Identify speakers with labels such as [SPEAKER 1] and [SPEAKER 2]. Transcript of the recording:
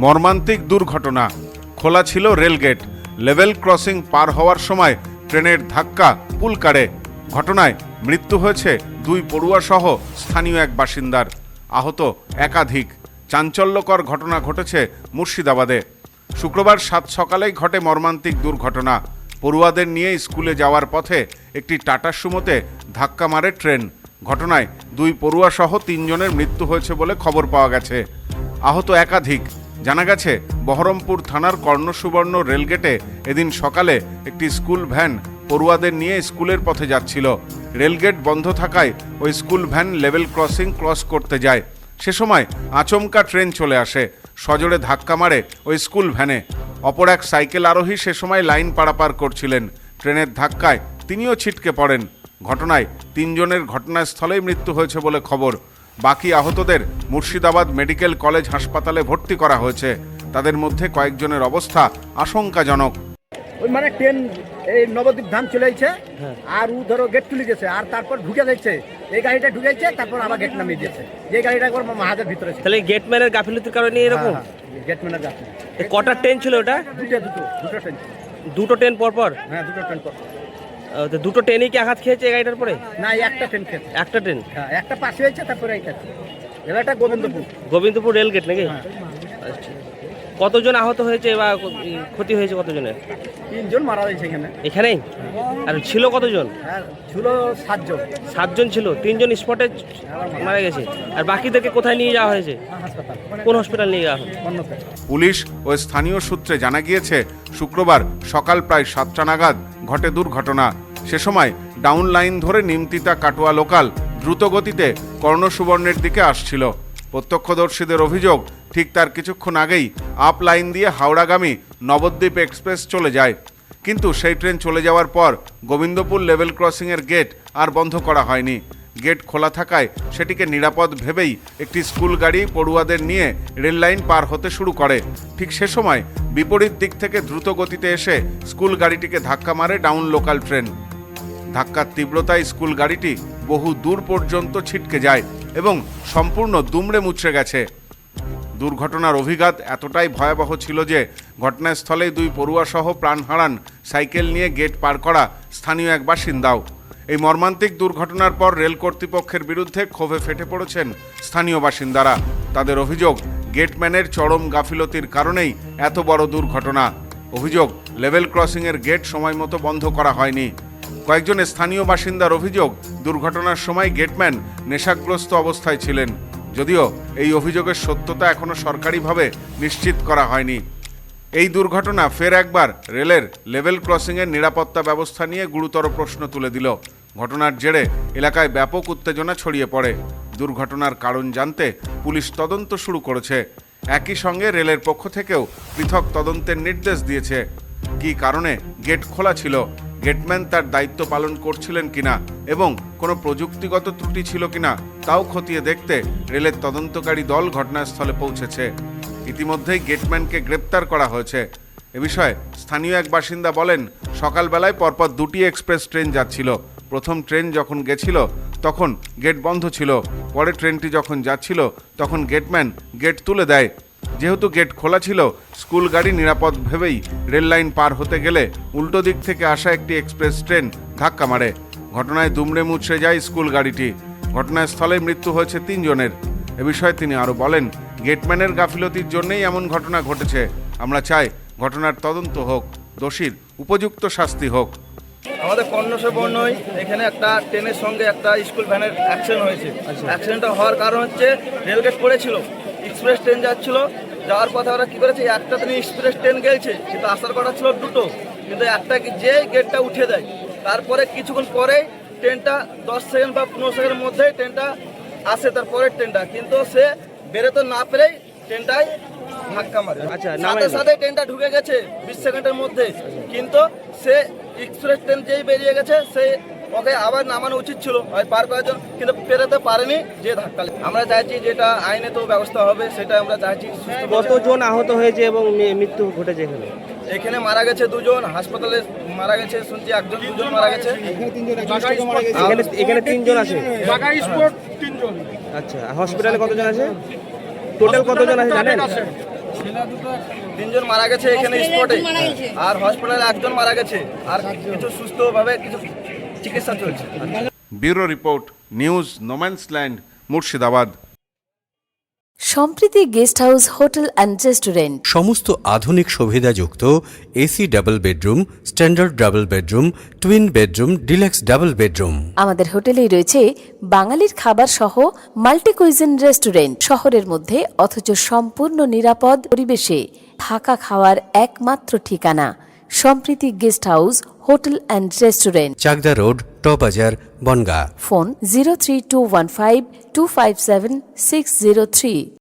[SPEAKER 1] মর্মান্তিক দুর্ঘটনা। খোলা ছিল রেলগেট, লেভেল ক্রসিং পার হওয়ার সময় ট্রেনের ধাক্কা পুল কাড়ে। ঘটনায় মৃত্যু হয়েছে 2 পড়ুয়া সহ স্থানীয় এক বাসিন্দার, আহত একাধিক। চাঞ্চল্যকর ঘটনা ঘটেছে মুর্শিদাবাদে। শুক্রবার 7 সকালেই ঘটে মর্মান্তিক দুর্ঘটনা। পড়ুয়াদের নিয়ে স্কুলে যাওয়ার পথে একটি টাটা সুমোতে ধাক্কা মারে ট্রেন। ঘটনায় 2 পড়ুয়া সহ 3 জনের মৃত্যু হয়েছে বলে খবর পাওয়া গেছে, আহত একাধিক। জানা গেছে বহরমপুর থানার কর্ণসুবর্ণ রেলগেটে এদিন সকালে একটি স্কুল ভ্যান পড়ুয়াদের নিয়ে স্কুলের পথে যাচ্ছিল। রেলগেট বন্ধ থাকায় ওই school van level crossing cross করতে যায়। সে সময় আচমকা ট্রেন চলে আসে, সজোরে ধাক্কা মারে ওই স্কুল ভ্যানে। অপর এক সাইকেল আরোহী সে সময় লাইন পারাপার করছিলেন। ট্রেনের ধাক্কায় তিনিও ছিটকে পড়েন। ঘটনায় 3 জনের ঘটনাস্থলেই মৃত্যু হয়েছে বলে খবর। বাকি আহতদের মুর্শিদাবাদ মেডিকেল কলেজ হাসপাতালে ভর্তি করা হয়েছে। তাদের মধ্যে কয়েকজনের অবস্থা আশঙ্কাজনক।
[SPEAKER 2] ওই মানে ট্রেন এই নবদ্বীপ ধাম চলে যাচ্ছে, আর ও ধরো গেট তুলে গেছে, আর তারপর ঢুকে যাচ্ছে, এই গাড়িটা ঢুকেছে, তারপর আবার গেট নামিয়ে দিয়েছে। যে গাড়িটা একবার মাহাজের ভিতরে ছিল।
[SPEAKER 3] তাহলে গেটম্যানের গাফিলতির কারণে এরকম?
[SPEAKER 2] গেটম্যানের গাফিলতি।
[SPEAKER 3] কটা ট্রেন ছিল ওটা?
[SPEAKER 2] দুটো ট্রেন।
[SPEAKER 3] দুটো ট্রেন পর পর?
[SPEAKER 2] হ্যাঁ, দুটো ট্রেন পর।
[SPEAKER 3] তো দুটো ট্রেনই কি আঘাত খেয়েছে এই গাড়িটার পরে?
[SPEAKER 2] না, একটা ট্রেন খেয়েছে।
[SPEAKER 3] একটা ট্রেন?
[SPEAKER 2] হ্যাঁ, একটা পাশে হয়েছে, তারপরে এইটা। এলাকাটা
[SPEAKER 3] গোবিন্দপুর রেলগেট নাকি? আচ্ছা, কতজন আহত হয়েছে বা ক্ষতি হয়েছে কতজনের?
[SPEAKER 2] 3 জন মারা গেছে এখানে।
[SPEAKER 3] এখানেই? আর ছিল কতজন?
[SPEAKER 2] ছিল 7 জন।
[SPEAKER 3] 7 জন ছিল, 3 জন স্পটে মারা গেছে। আর বাকিদেরকে কোথায় নিয়ে যাওয়া হয়েছে?
[SPEAKER 2] হাসপাতাল।
[SPEAKER 3] কোন হসপিটাল নিয়ে যাওয়া হয়েছে?
[SPEAKER 1] পুলিশ ও স্থানীয় সূত্রে জানা গিয়েছে শুক্রবার সকাল প্রায় 7টা নাগাদ ঘটে দুর্ঘটনা। সে সময় ডাউন লাইন ধরে নিমতিতা কাটোয়া লোকাল দ্রুত গতিতে কর্ণসুবর্ণের দিকে আসছিল। প্রত্যক্ষদর্শীদের অভিযোগ, ঠিক তার কিছুক্ষণ আগেই আপ লাইন দিয়ে হাওড়াগামী নবদ্বীপ এক্সপ্রেস চলে যায়। কিন্তু সেই ট্রেন চলে যাওয়ার পর গোবিন্দপুর লেভেল ক্রসিংয়ের গেট আর বন্ধ করা হয়নি। গেট খোলা থাকায় সেটিকে নিরাপদ ভেবেই একটি স্কুল গাড়ি পড়ুয়াদের নিয়ে রেল লাইন পার হতে শুরু করে। ঠিক সে সময় বিপরীত দিক থেকে দ্রুত গতিতে এসে স্কুল গাড়িটিকে ধাক্কা মারে ডাউন লোকাল ট্রেন। ধাক্কার তীব্রতায় স্কুল গাড়িটি বহু দূর পর্যন্ত ছিটকে যায় এবং সম্পূর্ণ দুমড়ে মুচড়ে গেছে। দুর্ঘটনার অভিঘাত এতটাই ভয়াবহ ছিল যে ঘটনাস্থলেই 2 পড়ুয়া সহ প্রাণ হারান সাইকেল নিয়ে গেট পার করা স্থানীয় এক বাসিন্দাও। এই মর্মান্তিক দুর্ঘটনার পর রেল কর্তৃপক্ষের বিরুদ্ধে ক্ষোভে ফেটে পড়েছেন স্থানীয় বাসিন্দারা। তাদের অভিযোগ, গেটম্যানের চরম গাফিলতির কারণেই এত বড় দুর্ঘটনা। অভিযোগ, লেভেল ক্রসিংয়ের গেট সময় মতো বন্ধ করা হয়নি। কয়েকজন স্থানীয় বাসিন্দার অভিযোগ, দুর্ঘটনার সময় গেটম্যান নেশাগ্রস্ত অবস্থায় ছিলেন। যদিও এই অভিযোগের সত্যতা এখনো সরকারিভাবে নিশ্চিত করা হয়নি। এই দুর্ঘটনা ফের একবার রেলের লেভেল ক্রসিংয়ের নিরাপত্তা ব্যবস্থা নিয়ে গুরুতর প্রশ্ন তুলে দিল। ঘটনার জেরে এলাকায় ব্যাপক উত্তেজনা ছড়িয়ে পড়ে। দুর্ঘটনার কারণ জানতে পুলিশ তদন্ত শুরু করেছে। একই সঙ্গে রেলের পক্ষ থেকেও পৃথক তদন্তের নির্দেশ দিয়েছে। কী কারণে গেট খোলা ছিল, গেটম্যান তার দায়িত্ব পালন করছিলেন কিনা এবং কোনো প্রযুক্তিগত ত্রুটি ছিল কিনা তাও খতিয়ে দেখতে রেলের তদন্তকারী দল ঘটনাস্থলে পৌঁছেছে। ইতিমধ্যেই গেটম্যানকে গ্রেপ্তার করা হয়েছে। এ বিষয়ে স্থানীয় এক বাসিন্দা বলেন, সকালবেলায় পরপর 2টি এক্সপ্রেস ট্রেন যাচ্ছিল। প্রথম ট্রেন যখন গেছিল তখন গেট বন্ধ ছিল। পরে ট্রেনটি যখন যাচ্ছিল তখন গেটম্যান গেট তুলে দেয়। যেহেতু গেট খোলা ছিল, স্কুল গাড়ি নিরাপদ ভেবেই রেল লাইন পার হতে গেলে উল্টো দিক থেকে আসা একটি এক্সপ্রেস ট্রেন ধাক্কা মারে। ঘটনায় দুমড়ে মুচড়ে যায় স্কুল গাড়িটি। ঘটনাস্থলে মৃত্যু হয়েছে 3 জনের। এ বিষয়ে তিনি আরও বলেন, গেটম্যানের গাফিলতির জন্যই এমন ঘটনা ঘটেছে। আমরা চাই ঘটনার তদন্ত হোক, দোষীর উপযুক্ত শাস্তি হোক।
[SPEAKER 4] আমাদের কর্ণসুবর্ণয় এখানে একটা ট্রেনের সঙ্গে একটা স্কুল ভ্যানের অ্যাক্সিডেন্ট হয়েছে। অ্যাক্সিডেন্টটা হওয়ার কারণ হচ্ছে রেলগেট পড়েছিল, এক্সপ্রেস ট্রেন যাচ্ছিল। যাওয়ার পথে ওরা কী করেছে, একটা ট্রেন এক্সপ্রেস ট্রেন গেছে, কিন্তু আসার কথা ছিল 2টো, কিন্তু একটা যে গেটটা উঠে দেয়। তারপরে কিছুক্ষণ পরে ট্রেনটা 10 সেকেন্ড বা 15 সেকেন্ডের মধ্যে ট্রেনটা আসে, তারপরে ট্রেনটা, কিন্তু সে বেরোতে না পেরেই ট্রেনটায় ধাক্কা মারে। সাথে সাথে ট্রেনটা ঢুকে গেছে 20 সেকেন্ডের মধ্যে, কিন্তু সে এক্সপ্রেস ট্রেন যেই বেরিয়ে গেছে সে ওকে আবার নামানো উচিত ছিল পার করার জন্য, কিন্তু পেরোতে পারেনি, যে ধাক্কা। আমরা চাইছি যেটা আইনে তো ব্যবস্থা হবে সেটা আমরা চাইছি।
[SPEAKER 3] কতজন আহত হয়েছে এবং মৃত্যু ঘটেছে এখানে?
[SPEAKER 4] এখানে মারা গেছে 2 জন, হাসপাতালে মারা গেছে শুনছি 1 জন 2 জন মারা গেছে।
[SPEAKER 3] এখানে 3 জন আছে। আচ্ছা, হসপিটালে কতজন আছে? টোটাল কতজন আছে জানেন?
[SPEAKER 4] 3 জন মারা গেছে এখানে স্পটে, আর হসপিটালে 1 জন মারা গেছে, আর কিছু সুস্থভাবে কিছু চিকিৎসা চলছে।
[SPEAKER 1] Bureau report, news no man's land, Murshidabad.
[SPEAKER 5] Sampriti guest house hotel and restaurant,
[SPEAKER 6] সমস্ত আধুনিক সুবিধাযুক্ত AC double bedroom, standard double bedroom, twin bedroom, deluxe double bedroom.
[SPEAKER 5] আমাদের হোটেলেই রয়েছে বাঙালির খাবার সহ মাল্টি কুইজিন রেস্টুরেন্ট। শহরের মধ্যে অথচ সম্পূর্ণ নিরাপদ পরিবেশে থাকা খাওয়ার একমাত্র ঠিকানা Sampriti guest house hotel and restaurant,
[SPEAKER 6] Chakdah road, টবাজার, বনগাঁ।
[SPEAKER 5] ফোন 03215257603।